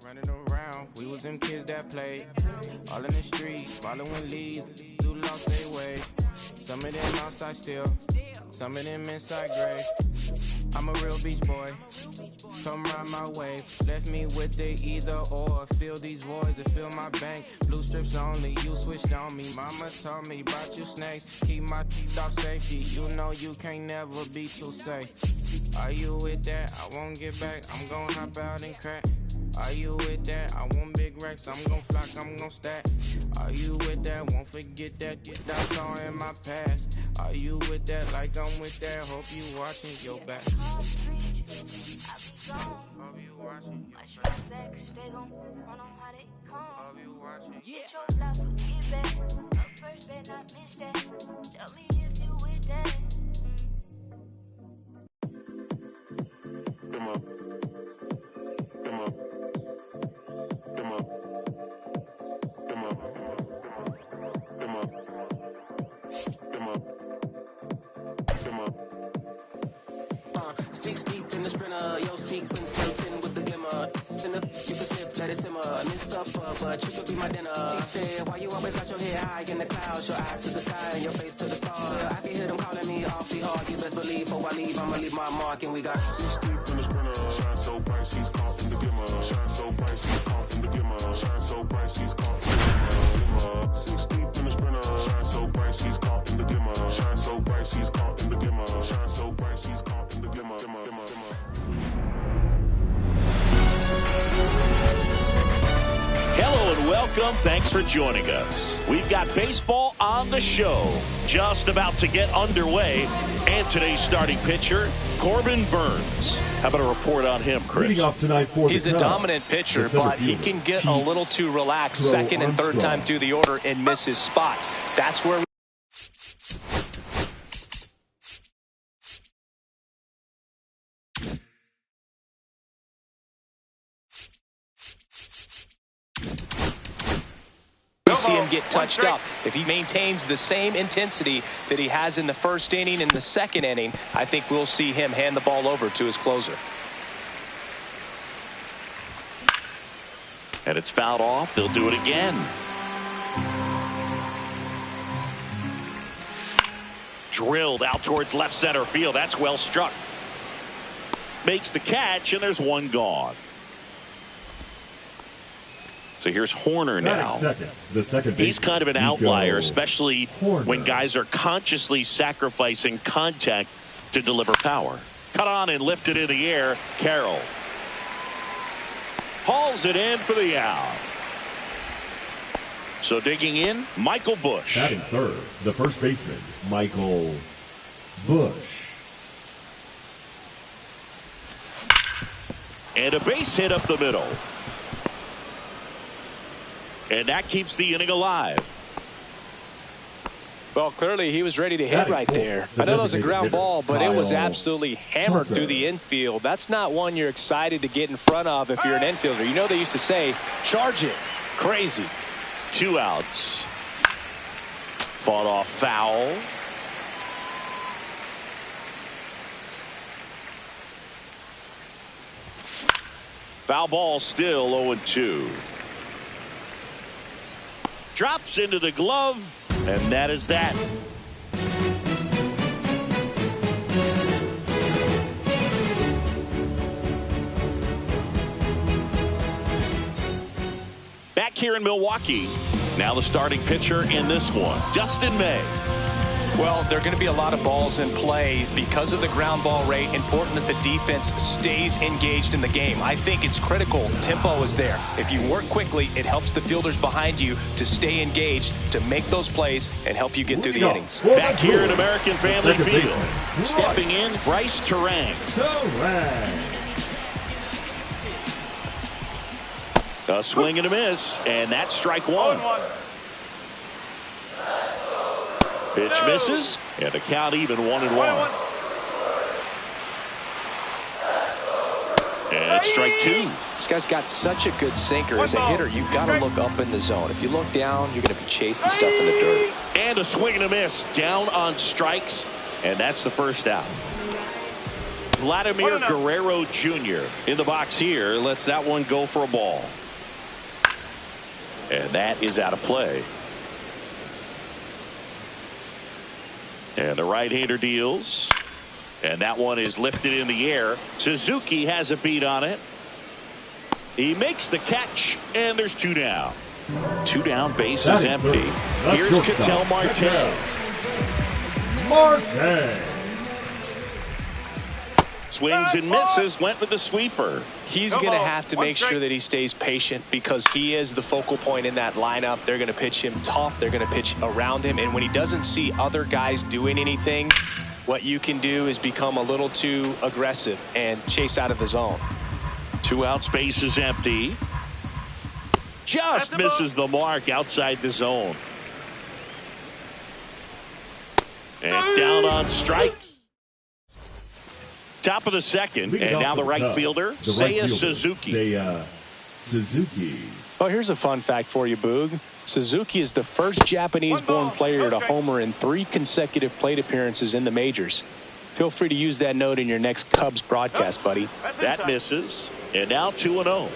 Running around, we was them kids that played all in the streets, following leads, who lost their way. Some of them outside still, some of them inside gray. I'm a real beach boy, come ride my wave. Left me with the either or, fill these voids and fill my bank. Blue strips only, you switched on me. Mama told me about you snakes, keep my teeth off safety. You know you can't never be too safe. Are you with that? I won't get back, I'm gon' hop out and crack. Are you with that? I want big racks, I'm gon' flock, I'm gon' stack. Are you with that? Won't forget that, that's all in my past. Are you with that? Like I'm with that, hope you watching your back. Hope you watching your back. They gon' run on how they come. Hope you watching. Get your life or get back. Up first, better not miss that. Tell me if you with that. Come up. Come up. Come up. Come up. Come up. Come up. Come up. 6 deep in the sprinter, yo sequence floating with the glimmer. You can slip, let it simmer. Miss supper, but you could be my dinner. She said, why you always got your head high in the clouds? Your eyes to the sky and your face to the stars. I can hear them calling me awfully hard. You best believe before I leave, I'ma leave my mark. And we got 6 deep in the sprinter, shine so bright, she's caught in the glimmer. Shine so bright, she's caught in the glimmer. Shine so bright, she's caught in the glimmer. 6 deep in the sprinter, shine so bright, she's caught in the glimmer. Shine so bright, she's caught in the glimmer. Shine so bright, she's caught in the glimmer. Hello and welcome. Thanks for joining us. We've got baseball on the show, just about to get underway. And today's starting pitcher, Corbin Burns. How about a report on him, Chris? Leading off tonight for He's a dominant pitcher, but he can get a little too relaxed second and third time through the order and miss his spots. That's where we see him get touched up. If he maintains the same intensity that he has in the first inning and the second inning, I think we'll see him hand the ball over to his closer. And it's fouled off. They'll do it again. Drilled out towards left center field. That's well struck. Makes the catch, and there's one gone. So here's Horner now. He's kind of an outlier, especially when guys are consciously sacrificing contact to deliver power. Cut on and lifted in the air. Carroll hauls it in for the out. So digging in, Michael Bush. Batting third, the first baseman, Michael Bush. And a base hit up the middle. And that keeps the inning alive. Well, clearly he was ready to hit right there. I know it was a ground ball, but it was absolutely hammered through the infield. That's not one you're excited to get in front of if you're an infielder. You know they used to say, charge it. Crazy. 2 outs. Fought off foul. Foul ball still 0-2. Drops into the glove, and that is that. Back here in Milwaukee, now the starting pitcher in this one, Dustin May. Well, there are going to be a lot of balls in play because of the ground ball rate. Important that the defense stays engaged in the game. I think it's critical. Tempo is there. If you work quickly, it helps the fielders behind you to stay engaged, to make those plays, and help you get through the innings. Back here at American Family Field, stepping in, Bryce Terang. A swing and a miss, and that's strike one. Pitch misses, and the count even 1-1. And strike two. This guy's got such a good sinker. As a hitter, you've got to look up in the zone. If you look down, you're going to be chasing stuff in the dirt. And a swing and a miss, down on strikes, and that's the first out. Vladimir Guerrero Jr. in the box here. Lets that one go for a ball. And that is out of play. And the right-hander deals. And that one is lifted in the air. Suzuki has a beat on it. He makes the catch, and there's 2 down. 2 down, base is empty. Here's Ketel Marte. Swings and misses, went with the sweeper. He's going to have to make sure that he stays patient because he is the focal point in that lineup. They're going to pitch him tough. They're going to pitch around him. And when he doesn't see other guys doing anything, what you can do is become a little too aggressive and chase out of the zone. 2 outs, base is empty. Just misses the mark outside the zone. And down on strikes. Top of the second, and now the right fielder, Seiya Suzuki. Oh, here's a fun fact for you, Boog. Suzuki is the first Japanese-born player to homer in 3 consecutive plate appearances in the majors. Feel free to use that note in your next Cubs broadcast, buddy. That misses, and now 2-0.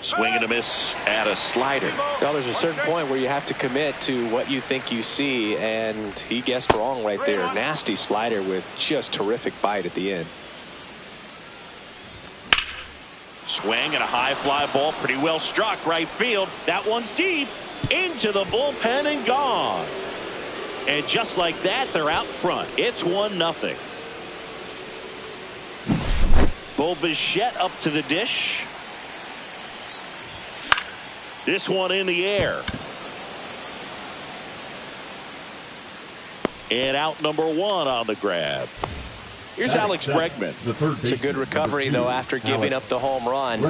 Swing and a miss at a slider. Well, there's a certain point where you have to commit to what you think you see, and he guessed wrong right there. Nasty slider with just terrific bite at the end. Swing and a high fly ball, pretty well struck right field. That one's deep into the bullpen and gone. And just like that, they're out front. It's 1-0. Bo Bichette up to the dish. This one in the air. And out number 1 on the grab. Here's Alex Bregman. It's a good recovery, though, after giving up the home run.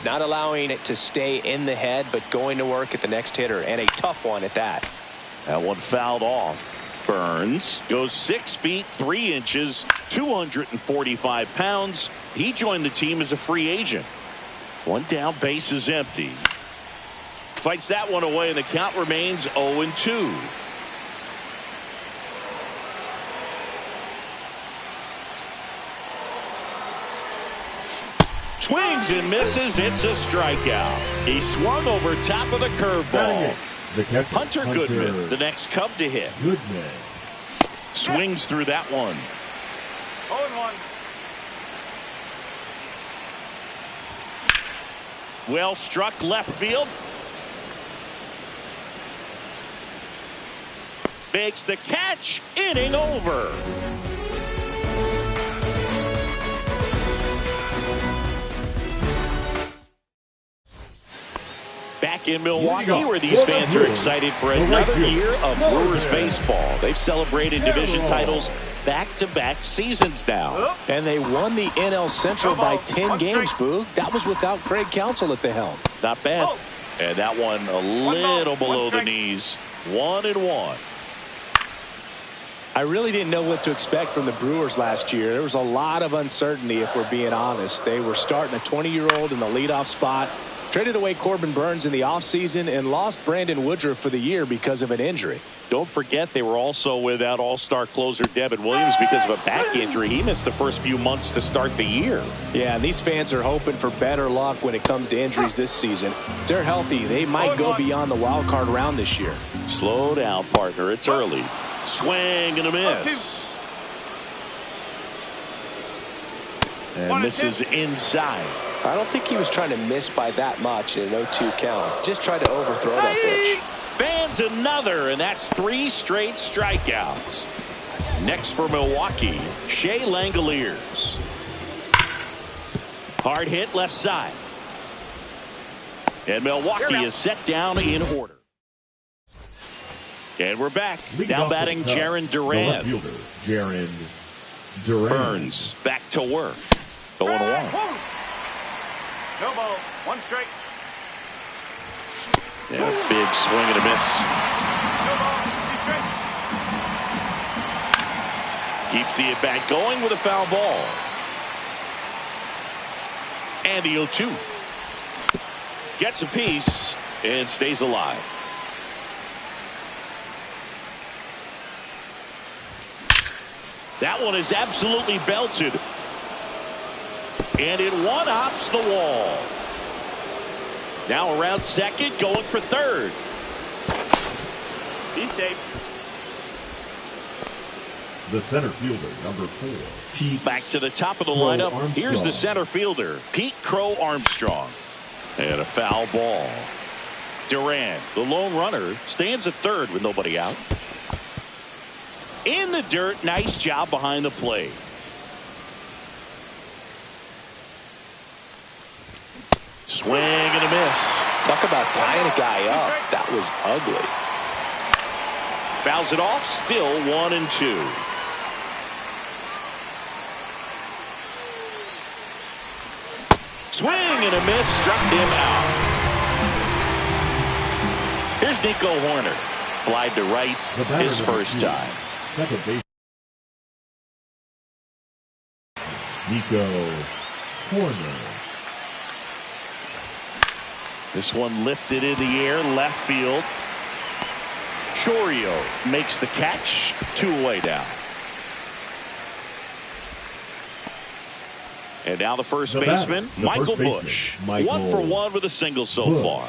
Not allowing it to stay in the head, but going to work at the next hitter, and a tough one at that. That one fouled off. Burns goes 6 feet 3 inches, 245 pounds. He joined the team as a free agent. 1 down, base is empty. Fights that one away, and the count remains 0-2. Swings and misses. It's a strikeout. He swung over top of the curveball. Hunter Goodman, the next Cub to hit. Swings through that one. 0-1. Well struck left field. Makes the catch. Inning over. Back in Milwaukee, where these fans are excited for another year of Brewers baseball. They've celebrated division titles back-to-back seasons now. And they won the NL Central by 10 games, Boog. That was without Craig Counsell at the helm. Not bad. And that one a little below the knees. 1-1. I really didn't know what to expect from the Brewers last year. There was a lot of uncertainty, if we're being honest. They were starting a 20-year-old in the leadoff spot, traded away Corbin Burns in the offseason, and lost Brandon Woodruff for the year because of an injury. Don't forget they were also without all-star closer Devin Williams because of a back injury. He missed the first few months to start the year. Yeah, and these fans are hoping for better luck when it comes to injuries this season. If they're healthy, they might go beyond the wild card round this year. Slow down, partner. It's early. Swing and a miss. And misses inside. I don't think he was trying to miss by that much in an 0-2 count. Just tried to overthrow that pitch. Fans another, and that's 3 straight strikeouts. Next for Milwaukee, Shea Langoliers. Hard hit left side. And Milwaukee is set down in order. And we're back. Now batting Jarren Duran. Burns back to work. 0-1. No ball. 1 strike. Yeah, big swing and a miss. No ball. 2 strikes. Keeps the at-bat going with a foul ball. And the 0-2. Gets a piece and stays alive. That one is absolutely belted. And it one-hops the wall. Now around second, going for third. He's safe. The center fielder, number 4, Pete. Back to the top of the lineup. Armstrong. Here's the center fielder, Pete Crow Armstrong. And a foul ball. Duran, the lone runner, stands at third with nobody out. In the dirt, nice job behind the plate. Swing and a miss. Talk about tying a guy up. That was ugly. Fouls it off, still 1-2. Swing and a miss, struck him out. Here's Nico Horner. Flied to right his first time. Second base. Nico Horner. This one lifted in the air, left field. Chorio makes the catch, 2 away down. And now the first baseman, Michael Busch. 1 for 1 with a single so far.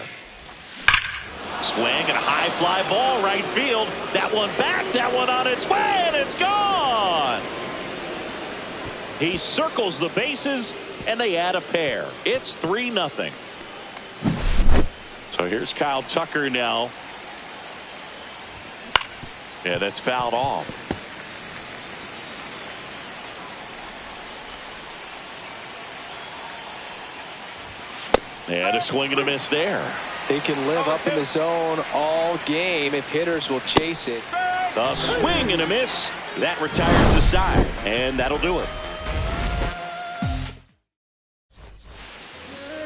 Swing and a high fly ball, right field. That one back, that one on its way, and it's gone. He circles the bases, and they add a pair. It's 3-0. So here's Kyle Tucker now. Yeah, that's fouled off. And a swing and a miss there. They can live up in the zone all game if hitters will chase it. A swing and a miss. That retires the side, and that'll do it.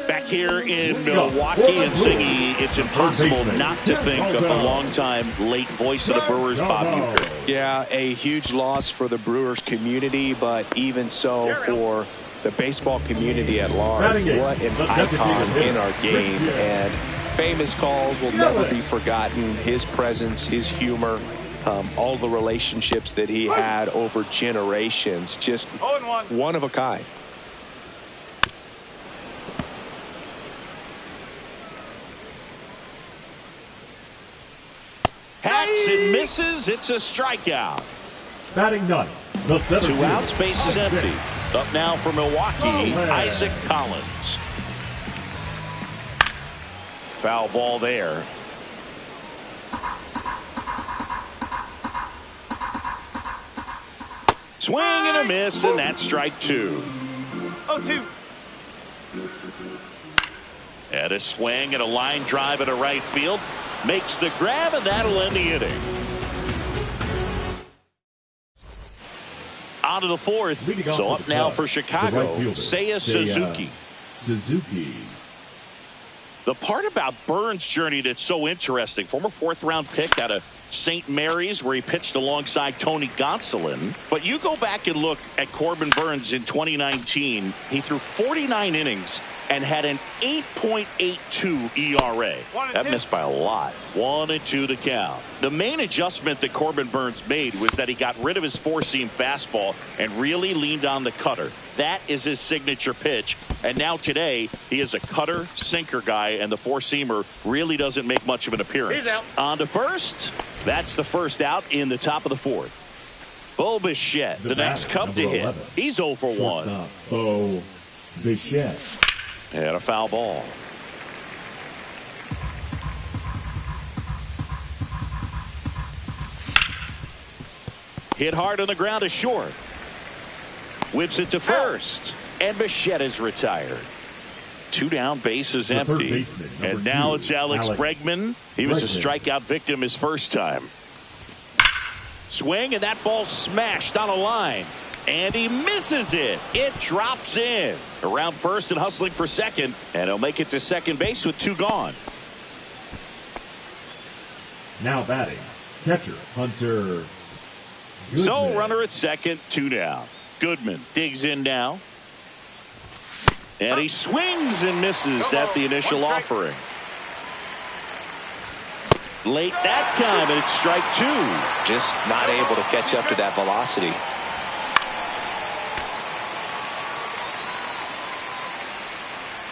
Back here in Milwaukee and Siggy, it's impossible not to think of the longtime late voice of the Brewers, Bob Uecker. Yeah, a huge loss for the Brewers community, but even so for the baseball community at large. What an icon in our game, and famous calls will never be forgotten. His presence, his humor, all the relationships that he had over generations, just one of a kind. Hacks and misses. It's a strikeout. Batting none. 2 outs, base is empty. Up now for Milwaukee, Isaac Collins. Foul ball there. Swing and a miss, and that's strike 2. 0-2. And a swing and a line drive at a right field. Makes the grab, and that'll end the inning. On to the 4th. So up now for Chicago, Seiya Suzuki. The part about Burns' journey that's so interesting, former 4th-round pick out of St. Mary's, where he pitched alongside Tony Gonsolin. But you go back and look at Corbin Burns in 2019. He threw 49 innings and had an 8.82 ERA. That missed by a lot. 1-2 to count. The main adjustment that Corbin Burns made was that he got rid of his 4-seam fastball and really leaned on the cutter. That is his signature pitch. And now today, he is a cutter, sinker guy, and the 4-seamer really doesn't make much of an appearance. On to first. That's the first out in the top of the 4th. Bo Bichette, the next Cub to hit. 11. He's 0 for 1. Bo Bichette. And a foul ball. Hit hard on the ground to short. Whips it to first. And Bichette is retired. 2 down, base is empty. And now it's Alex Bregman. He was a strikeout victim his first time. Swing, and that ball smashed on a line. And he misses it. It drops in. Around first and hustling for second. And he'll make it to second base with 2 gone. Now batting, catcher Hunter Goodman. So runner at second, 2 down. Goodman digs in now. And he swings and misses at the initial offering. Late that time, and it's strike 2. Just not able to catch up to that velocity.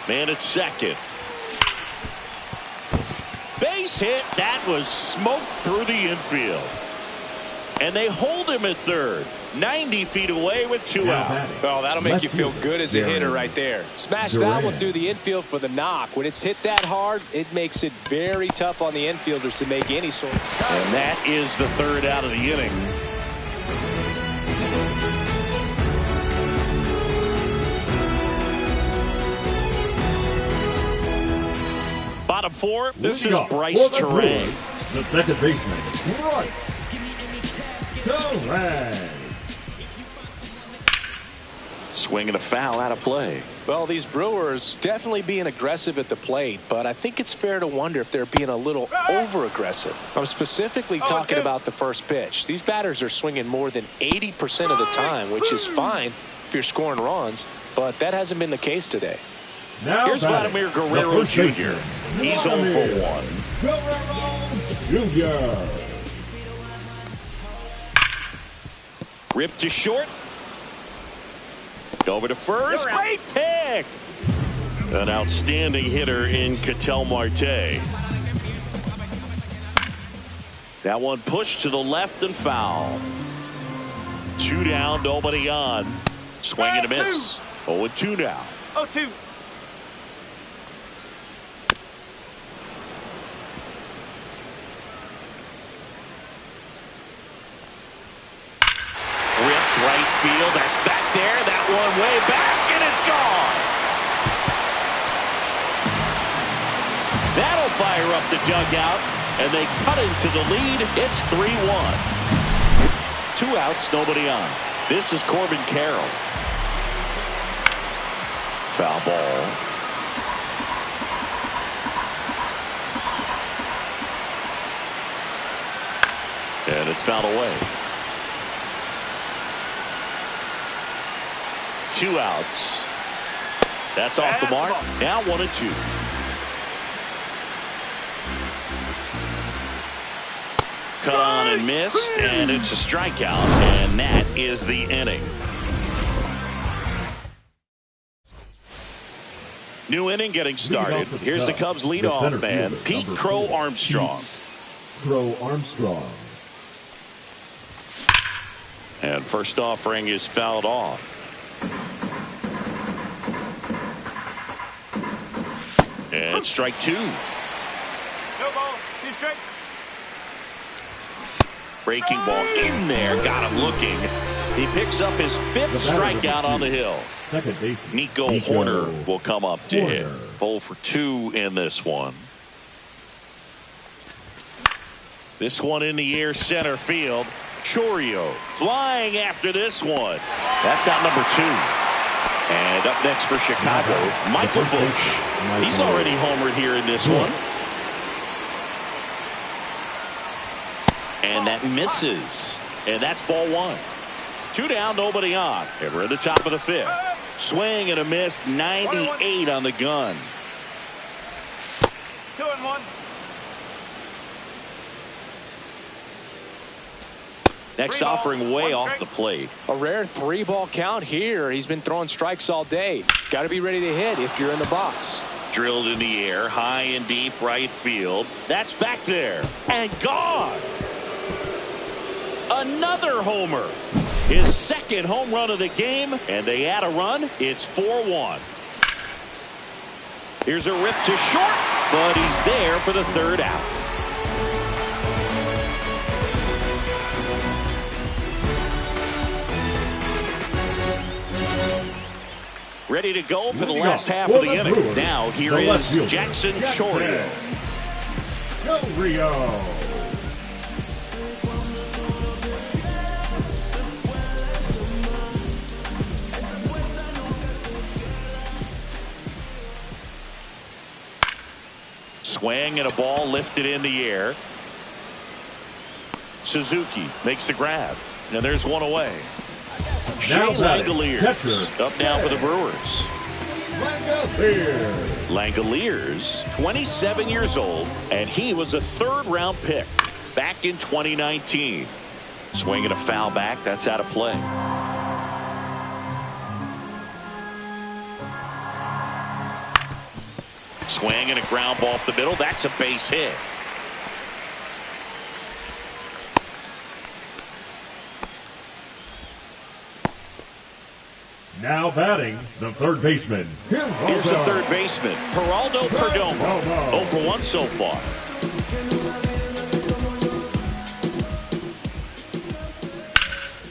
Man at second. Base hit. That was smoked through the infield. And they hold him at third. 90 feet away with 2 out. Well, that'll make you feel good as a hitter right there. Smash that one through the infield for the knock. When it's hit that hard, it makes it very tough on the infielders to make any sort of. And that is the third out of the inning. Bottom 4, this is Bryce Terang. The second baseman, Bryce Terang. Swinging a foul out of play. Well, these Brewers definitely being aggressive at the plate, but I think it's fair to wonder if they're being a little over-aggressive. I'm specifically talking about the first pitch. These batters are swinging more than 80% of the time, which is fine if you're scoring runs, but that hasn't been the case today. Now here's Vladimir Guerrero Jr. He's 0 for 1. Guerrero Jr. Ripped to short. Over to first. Great pick. An outstanding hitter in Ketel Marte. That one pushed to the left and foul. 2 down, nobody on. Swing and a miss. 0-2 now. 0-2. Ripped right field. That's back there. That one way back, and it's gone. That'll fire up the dugout, and they cut into the lead. It's 3-1. 2 outs, nobody on. This is Corbin Carroll. Foul ball. And it's fouled away. 2 outs. That's off the mark. Now 1-2. Cut on and missed, and it's a strikeout, and that is the inning. New inning getting started. Here's the Cubs leadoff man, Pete Crow Armstrong. Crow Armstrong. And first offering is fouled off. And strike 2. No ball. 2 strikes. Breaking ball in there. Got him looking. He picks up his 5th strikeout on the hill. Second base. Nico Horner will come up to hit. 0 for 2 in this one. This one in the air center field. Chourio flying after this one. That's out number 2. And up next for Chicago, Michael Busch. He's already homered here in this one. And that misses. And that's ball 1. 2 down, nobody on. And we're at the top of the 5th. Swing and a miss, 98 on the gun. 2-1. Next offering way off the plate. A rare 3-ball count here. He's been throwing strikes all day. Got to be ready to hit if you're in the box. Drilled in the air, high and deep right field. That's back there and gone. Another homer. His 2nd home run of the game, and they add a run. It's 4-1. Here's a rip to short, but he's there for the 3rd out. Ready to go for the last half of the inning. Now here is Jackson Chourio. Chourio. Swing and a ball lifted in the air. Suzuki makes the grab. And there's one away. Shea Langoliers up now for the Brewers. Langoliers, 27 years old, and he was a 3rd-round pick back in 2019. Swinging a foul back, that's out of play. Swing and a ground ball up the middle. That's a base hit. Now batting, the third baseman. Here's the third baseman, Geraldo Perdomo. 0 for 1 so far.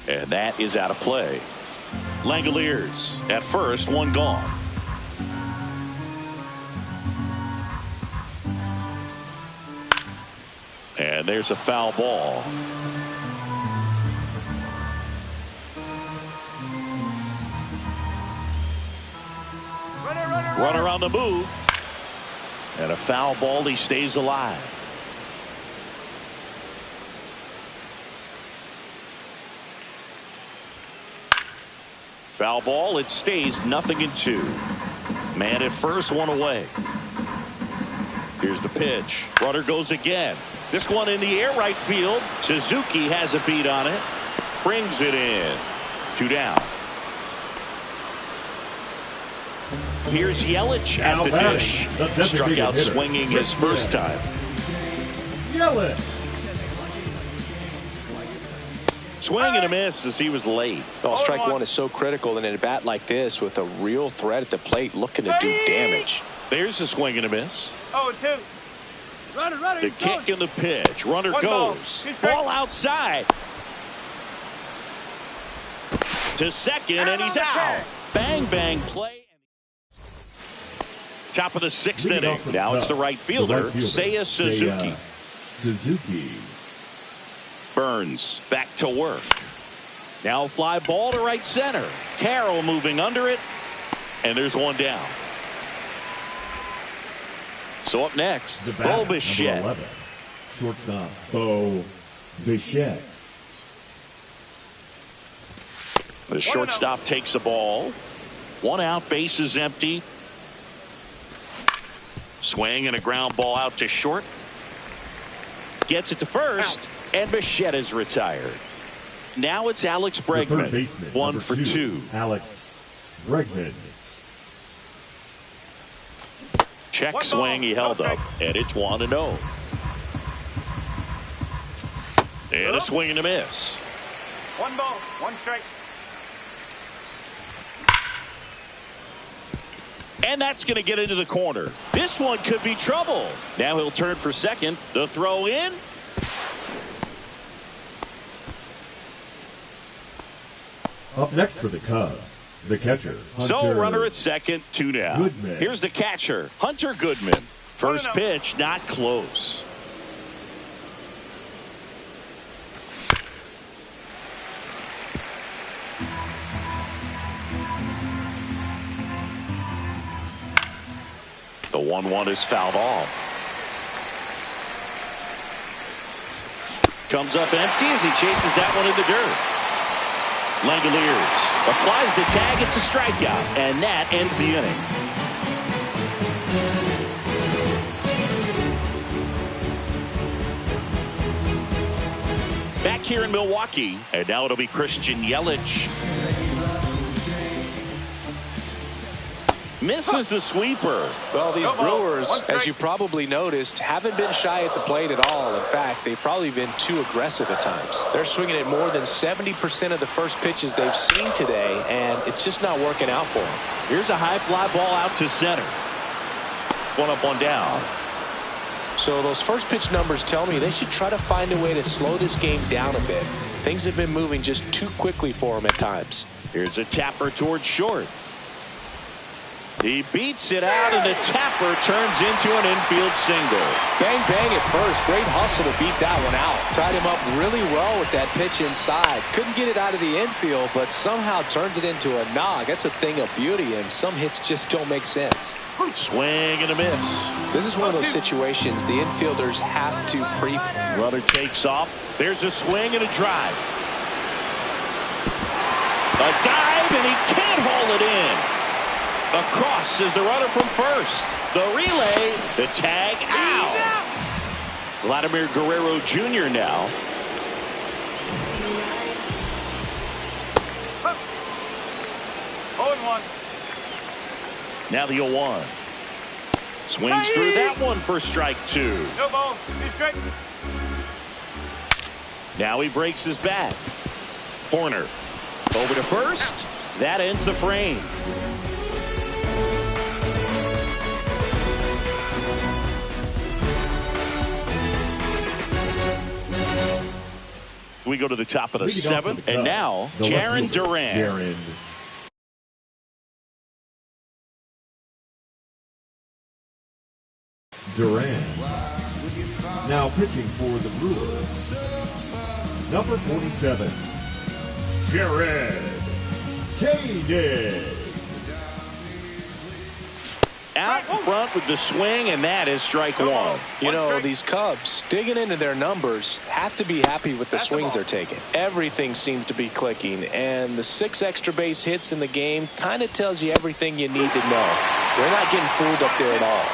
And that is out of play. Langoliers at first, one gone. And there's a foul ball. Runner on the move. And a foul ball. He stays alive. Foul ball. It stays 0-2. Man at first, one away. Here's the pitch. Runner goes again. This one in the air right field. Suzuki has a beat on it. Brings it in. 2 down. Here's Yelich at the dish. Struck out swinging his first time. Yelich. Swing and a miss as he was late. Oh, strike one is so critical in a bat like this with a real threat at the plate looking to do damage. There's a swing and a miss. 0-2. Runner, the kick and the pitch. Runner goes. Ball outside. To second, and he's out. Bang, bang play. Top of the 6th inning. Now it's the right fielder, Seiya Suzuki. Suzuki. Burns back to work. Now fly ball to right center. Carroll moving under it. And there's one down. So up next, Bo Bichette. Shortstop, Bo Bichette. The shortstop takes the ball. 1 out, base is empty. Swing and a ground ball out to short. Gets it to first, and Bichette is retired. Now it's Alex Bregman. 1 for 2. Alex Bregman. Check swing, he held up, and it's 1-0. And a swing and a miss. 1 ball, 1 strike. And that's going to get into the corner. This one could be trouble. Now he'll turn for second. The throw in. Up next for the Cubs, the catcher, Hunter. So runner at second, 2 down. Goodman. Here's the catcher, Hunter Goodman. First pitch, not close. The 1-1 is fouled off. Comes up empty as he chases that one in the dirt. Langoliers applies the tag. It's a strikeout, and that ends the inning. Back here in Milwaukee, and now it'll be Christian Yelich. Misses the sweeper. Well, these Brewers, as you probably noticed, haven't been shy at the plate at all. In fact, they've probably been too aggressive at times. They're swinging at more than 70% of the first pitches they've seen today, and it's just not working out for them. Here's a high fly ball out to center. 1 up, 1 down. So those first pitch numbers tell me they should try to find a way to slow this game down a bit. Things have been moving just too quickly for them at times. Here's a tapper towards short. He beats it out, and the tapper turns into an infield single. Bang, bang at first. Great hustle to beat that one out. Tied him up really well with that pitch inside. Couldn't get it out of the infield, but somehow turns it into a nog. That's a thing of beauty, and some hits just don't make sense. Swing and a miss. This is one of those situations the infielders have to pre. Runner takes off. There's a swing and a drive. A dive, and he can't haul it in. Across is the runner from first. The relay, the tag, out. Vladimir Guerrero Jr. now. Oh, 0-1. Now the 0-1. Swings through that one for strike 2. No ball. 2 strike. Now he breaks his bat. Horner over to first. That ends the frame. We go to the top of the 7th, and now Jarren Duran. Duran. Now pitching for the Brewers, number 47, Jarren Koenig. Out front with the swing, and that is strike 1. You know, these Cubs, digging into their numbers, have to be happy with the swings they're taking. Everything seems to be clicking, and the 6 extra base hits in the game kind of tells you everything you need to know. They're not getting fooled up there at all.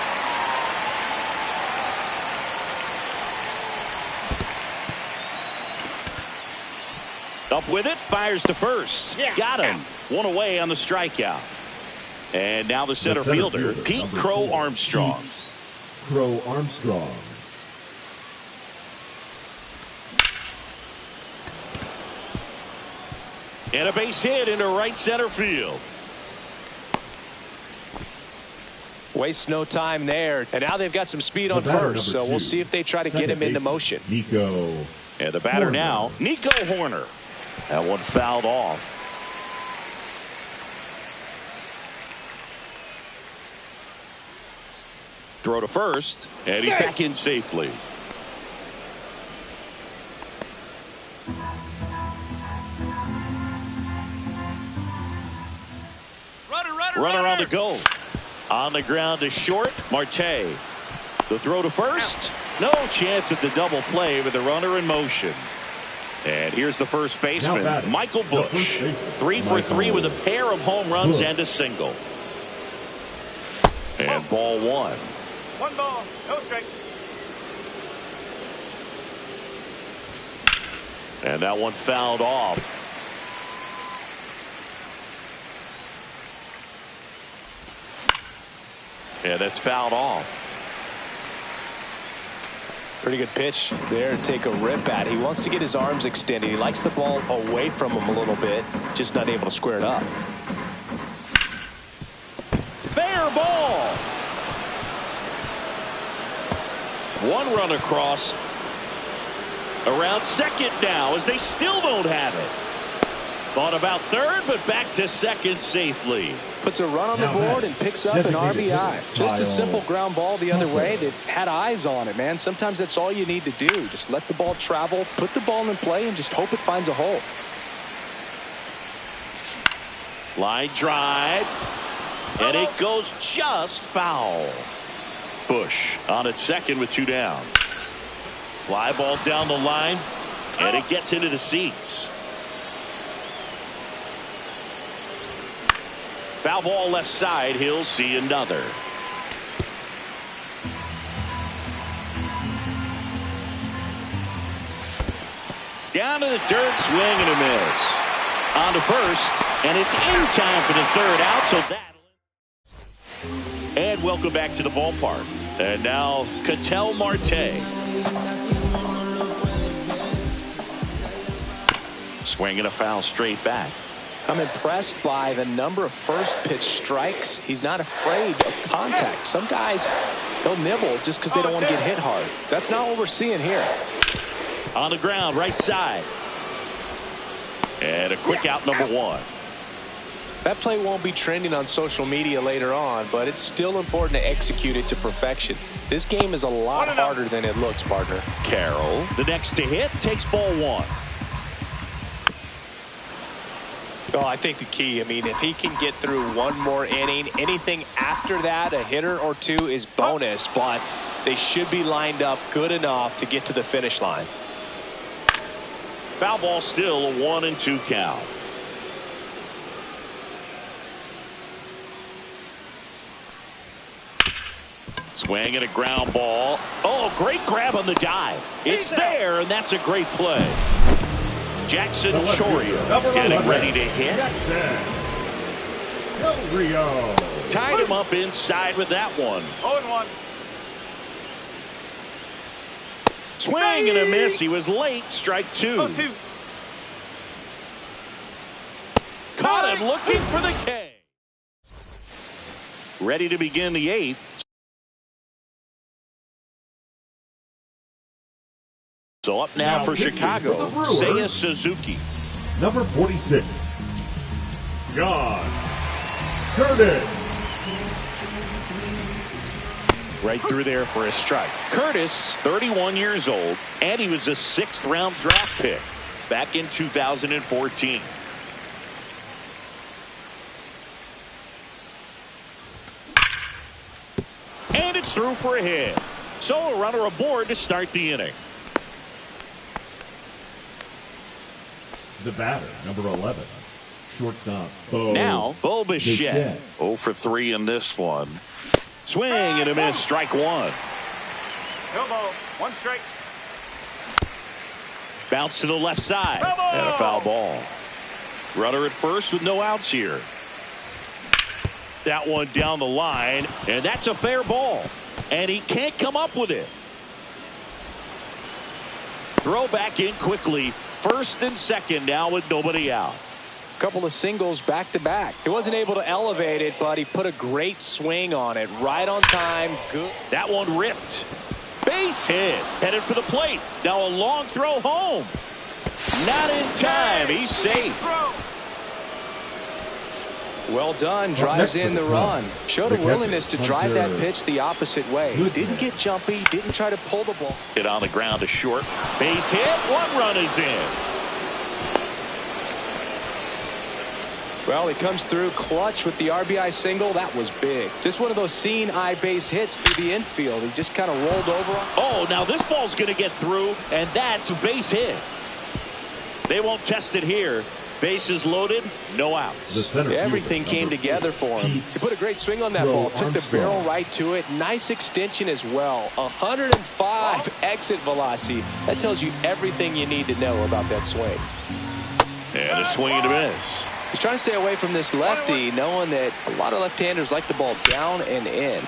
Up with it, fires to first. Got him. 1 away on the strikeout. And now the center fielder, Pete Crow Armstrong. Crow Armstrong. And a base hit into right center field. Wastes no time there. And now they've got some speed on first, so we'll see if they try to get him into motion. Nico. And the batter now, Nico Horner. That one fouled off. Throw to first, and he's back in safely. Runner on the go. On the ground to short, Marte. The throw to first. No chance at the double play with the runner in motion. And here's the first baseman, Michael Busch. 3 for 3 with a pair of home runs and a single. And ball 1. 1 ball, no strike. And that one fouled off. Yeah, that's fouled off. Pretty good pitch there to take a rip at. He wants to get his arms extended. He likes the ball away from him a little bit, just not able to square it up. Fair ball. 1 run across. Around second now as they still don't have it. Thought about third, but back to second safely. Puts a run on the board and picks up an RBI. Just a simple ground ball the other way. They've had eyes on it, man. Sometimes that's all you need to do. Just let the ball travel, put the ball in play, and just hope it finds a hole. Line drive. And it goes just foul. Busch on at second with 2 down. Fly ball down the line, and it gets into the seats. Foul ball left side. He'll see another. Down to the dirt, swing and a miss. On to first, and it's in time for the third out. So that. And welcome back to the ballpark. And now Ketel Marte. Swinging a foul straight back. I'm impressed by the number of first pitch strikes. He's not afraid of contact. Some guys, they'll nibble just because they don't want to get hit hard. That's not what we're seeing here. On the ground, right side. And a quick out, number 1. That play won't be trending on social media later on, but it's still important to execute it to perfection. This game is a lot harder than it looks, partner. Carroll, the next to hit, takes ball 1. Oh, I think the key, I mean, if he can get through 1 more inning, anything after that, a hitter or 2 is bonus, but they should be lined up good enough to get to the finish line. Foul ball still, a 1-2 count. Swing and a ground ball. Oh, great grab on the dive. It's there, and that's a great play. Jackson Chorio getting ready to hit. Del Rio. Tied him up inside with that one. 0-1. Swing and a miss. He was late. Strike 2. 0-2. Caught him looking for the K. Ready to begin the 8th. So up now for Chicago, Seiya Suzuki. Number 46, John Curtis. Right through there for a strike. Curtis, 31 years old, and he was a 6th-round draft pick back in 2014. And it's through for a hit. So a runner aboard to start the inning. The batter, number 11, shortstop. Bo Now, Bo Bichette. 0 for 3 in this one. Swing and a miss, strike 1. No ball. 1 strike. Bounce to the left side. And a foul ball. Runner at first with no outs here. That one down the line, and that's a fair ball. And he can't come up with it. Throw back in quickly. First and second now with nobody out. Couple of singles back to back. He wasn't able to elevate it, but he put a great swing on it. Right on time. Good. That one ripped. Base hit. Headed for the plate. Now a long throw home. Not in time. He's safe. Well done. Drives in the run. Showed a willingness to drive that pitch the opposite way. Didn't get jumpy. Didn't try to pull the ball. Hit on the ground to short. Base hit. 1 run is in. Well, he comes through clutch with the RBI single. That was big. Just one of those seeing eye base hits through the infield. He just kind of rolled over. Oh, now this ball's going to get through, and that's a base hit. They won't test it here. Bases loaded, no outs. Everything came together for him. He put a great swing on that ball. Took the barrel right to it. Nice extension as well. 105 exit velocity. That tells you everything you need to know about that swing. And a swing and a miss. He's trying to stay away from this lefty, knowing that a lot of left-handers like the ball down and in.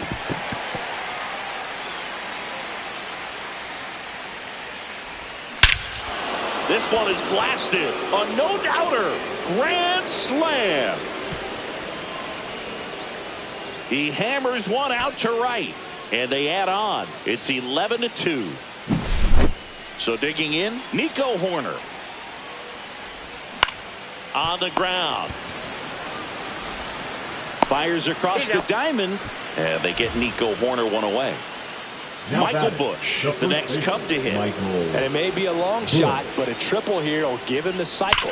This one is blasted. A no-doubter. Grand slam. He hammers one out to right. And they add on. It's 11-2. So digging in, Nico Horner. On the ground. Fires across the diamond. And they get Nico Horner one away. Now Michael Busch, the next cup to hit. And it may be a long shot, but a triple here will give him the cycle.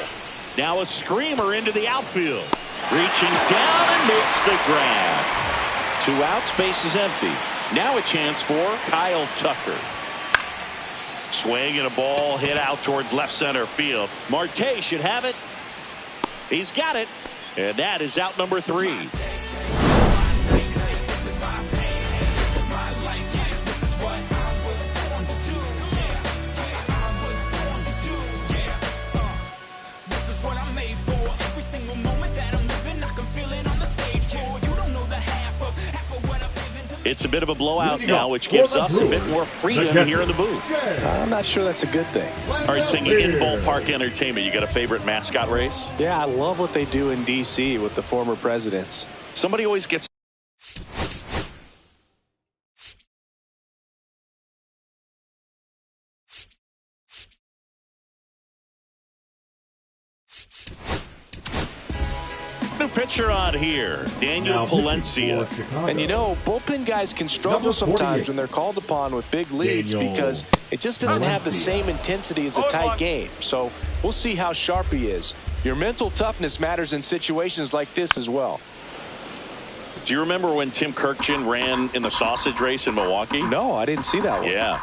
Now a screamer into the outfield. Reaching down and makes the grab. 2 outs, base is empty. Now a chance for Kyle Tucker. Swing and a ball hit out towards left center field. Marte should have it. He's got it. And that is out number 3. It's a bit of a blowout now, which gives us a bit more freedom here in the booth. I'm not sure that's a good thing. All right, singing in ballpark entertainment. You got a favorite mascot race? Yeah, I love what they do in D.C. with the former presidents. Somebody always gets... New pitcher on here, Daniel Palencia. And you know, bullpen guys can struggle sometimes when they're called upon with big leads because it just doesn't have the same intensity as a tight game. So we'll see how sharp he is. Your mental toughness matters in situations like this as well. Do you remember when Tim Kirkjian ran in the sausage race in Milwaukee? No, I didn't see that one. Yeah,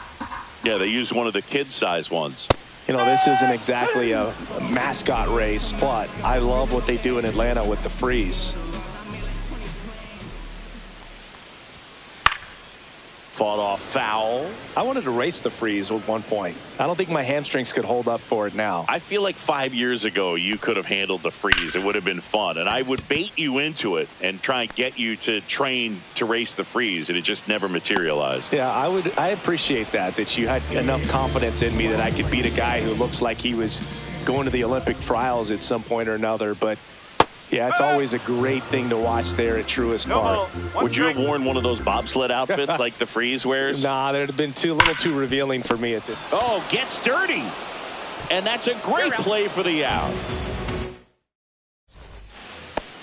they used one of the kid-size ones. You know, this isn't exactly a mascot race, but I love what they do in Atlanta with the freeze. Fought off foul. I wanted to race the freeze at one point. I don't think my hamstrings could hold up for it now. I feel like 5 years ago you could have handled the freeze. It would have been fun. And I would bait you into it and try and get you to train to race the freeze. And it just never materialized. Yeah, I appreciate that you had enough confidence in me that I could beat a guy who looks like he was going to the Olympic trials at some point or another. But yeah, it's always a great thing to watch there at Truist Park. Would you have worn one of those bobsled outfits like the freeze wears? Nah, that would have been a little too revealing for me at this. Oh, gets dirty. And that's a great play for the out.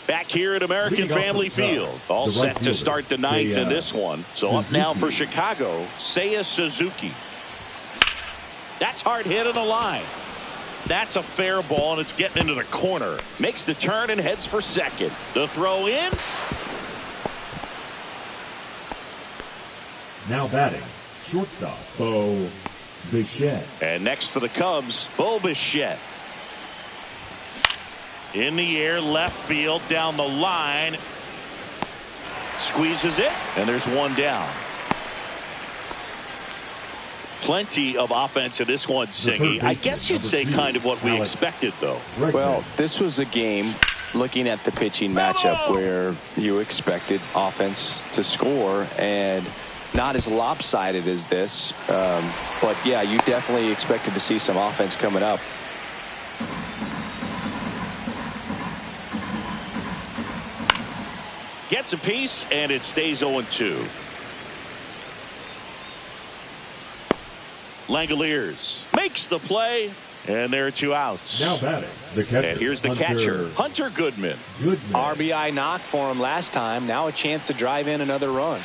Back here at American Family Field. All set to start the ninth in this one. So up now for Chicago, Seiya Suzuki. That's hard hit on the line. That's a fair ball, and it's getting into the corner. Makes the turn and heads for second. The throw in. Now batting, shortstop, Bo Bichette. And next for the Cubs, Bo Bichette. In the air, left field, down the line. Squeezes it, and there's one down. Plenty of offense in this one, Singy. I guess you'd say kind of what we expected, though. Well, this was a game, looking at the pitching matchup, where you expected offense to score, and not as lopsided as this. But, yeah, you definitely expected to see some offense coming up. Gets a piece, and it stays 0-2. Langoliers makes the play, and there are two outs. Now batting, the catcher. And here's the catcher, Hunter Goodman. RBI knock for him last time. Now a chance to drive in another run.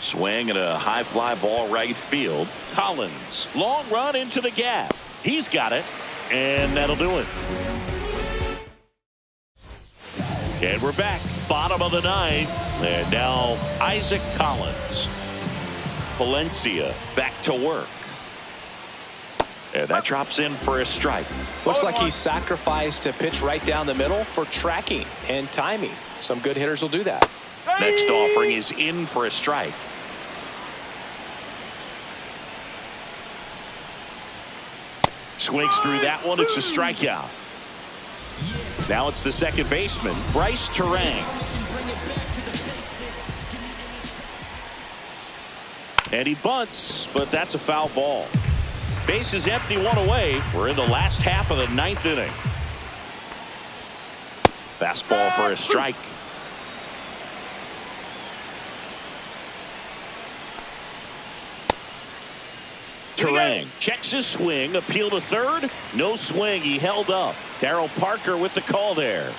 Swing and a high fly ball right field. Collins, long run into the gap. He's got it, and that'll do it. And we're back, bottom of the ninth, and now Isaac Collins. Valencia back to work. And that drops in for a strike. Looks like he sacrificed a pitch right down the middle for tracking and timing. Some good hitters will do that. Next offering is in for a strike. Swings through that one. It's a strikeout. Now it's the second baseman, Bryce Terang. And he bunts, but that's a foul ball. Base is empty, one away. We're in the last half of the ninth inning. Fastball for a strike. Terang checks his swing, appeal to third. No swing, he held up. Darryl Parker with the call there.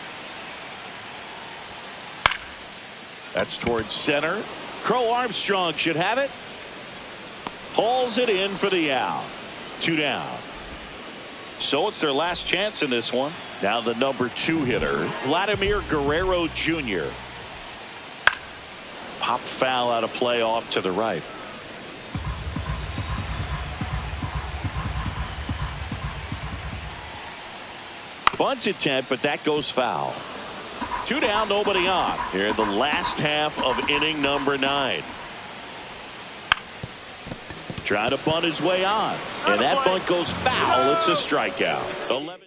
That's towards center. Crow Armstrong should have it. Hauls it in for the out. Two down. So it's their last chance in this one. Now the number 2 hitter, Vladimir Guerrero Jr. Pop foul out of play off to the right. Bunt attempt, but that goes foul. 2 down, nobody on. Here in the last half of inning number 9. Trying to bunt his way on. And that bunt goes foul. It's a strikeout.